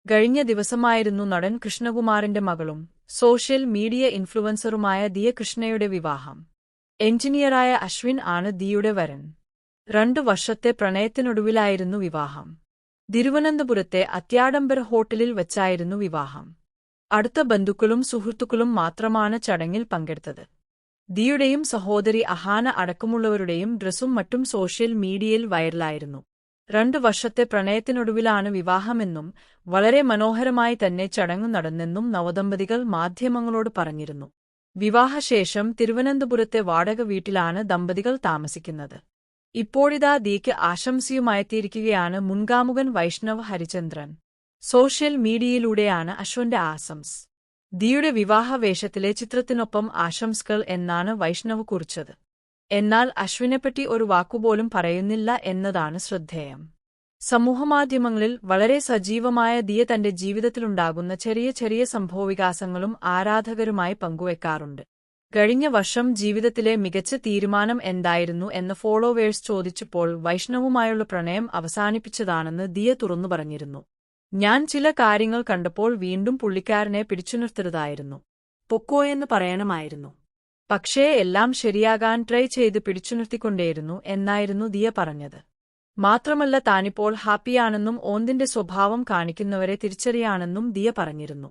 കഴിഞ്ഞ ദിവസമായിരുന്നു നടൻ കൃഷ്ണകുമാറിന്റെ മകളും സോഷ്യൽ മീഡിയ ഇൻഫ്ലുവൻസറുമായ ദിയ കൃഷ്ണയുടെ വിവാഹം. എഞ്ചിനീയറായ അശ്വിൻ ആണ് ദിയയുടെ വരൻ. 2 വർഷത്തെ പ്രണയത്തിനൊടുവിലായിരുന്നു വിവാഹം. തിരുവനന്തപുരത്തെ അത്യാഡംബര ഹോട്ടലിൽ വച്ചായിരുന്നു വിവാഹം. അടുത്ത ബന്ധുക്കളും സുഹൃത്തുക്കളും മാത്രമാണ് ചടങ്ങിൽ പങ്കെടുത്തത്. ദിയയുടെയും സഹോദരി അഹാന അടക്കമുള്ളവരുടെയും ഡ്രസ്സും മറ്റും സോഷ്യൽ മീഡിയയിൽ വൈറലായിരുന്നു. 2 വർഷത്തെ പ്രണയത്തിനൊടുവിലാണ് വിവാഹമെന്നും വളരെ മനോഹരമായി തന്നെ ചടങ്ങ് നടന്നെന്നും നവദമ്പതികൾ മാധ്യമങ്ങളോട് പറഞ്ഞിരുന്നു. വിവാഹശേഷം തിരുവനന്തപുരത്തെ വാടക വീട്ടിലാണ് ദമ്പതികൾ താമസിക്കുന്നത്. ഇപ്പോഴിതാ ദിയയ്ക്ക് ആശംസയുമായെത്തിയിരിക്കുകയാണ് മുൻകാമുകൻ വൈഷ്ണവ് ഹരിചന്ദ്രൻ. സോഷ്യൽ മീഡിയയിലൂടെയാണ് അശ്വിന്റെ ആശംസ. ദിയയുടെ വിവാഹവേഷത്തിലെ ചിത്രത്തിനൊപ്പം ആശംസകൾ എന്നാണ് വൈഷ്ണവ് കുറിച്ചത്. എന്നാൽ അശ്വിനെപ്പറ്റി ഒരു വാക്കുപോലും പറയുന്നില്ല എന്നതാണ് ശ്രദ്ധേയം. സമൂഹമാധ്യമങ്ങളിൽ വളരെ സജീവമായ ദിയ തന്റെ ജീവിതത്തിലുണ്ടാകുന്ന ചെറിയ ചെറിയ സംഭവവികാസങ്ങളും ആരാധകരുമായി പങ്കുവെക്കാറുണ്ട്. കഴിഞ്ഞ വർഷം ജീവിതത്തിലെ മികച്ച തീരുമാനം എന്തായിരുന്നു എന്ന് ഫോളോവേഴ്സ് ചോദിച്ചപ്പോൾ വൈഷ്ണവുമായുള്ള പ്രണയം അവസാനിപ്പിച്ചതാണെന്ന് ദിയ തുറന്നു പറഞ്ഞിരുന്നു. ഞാൻ ചില കാര്യങ്ങൾ കണ്ടപ്പോൾ വീണ്ടും പുള്ളിക്കാരനെ പിടിച്ചുനിർത്തരുതായിരുന്നു. പൊക്കോയെന്ന് പറയണമായിരുന്നു. പക്ഷേ എല്ലാം ശരിയാകാൻ ട്രൈ ചെയ്ത് പിടിച്ചുനിർത്തിക്കൊണ്ടേയിരുന്നു എന്നായിരുന്നു ദിയ പറഞ്ഞത്. മാത്രമല്ല താനിപ്പോൾ ഹാപ്പിയാണെന്നും ഓന്തിന്റെ സ്വഭാവം കാണിക്കുന്നവരെ തിരിച്ചറിയാണെന്നും ദിയ പറഞ്ഞിരുന്നു.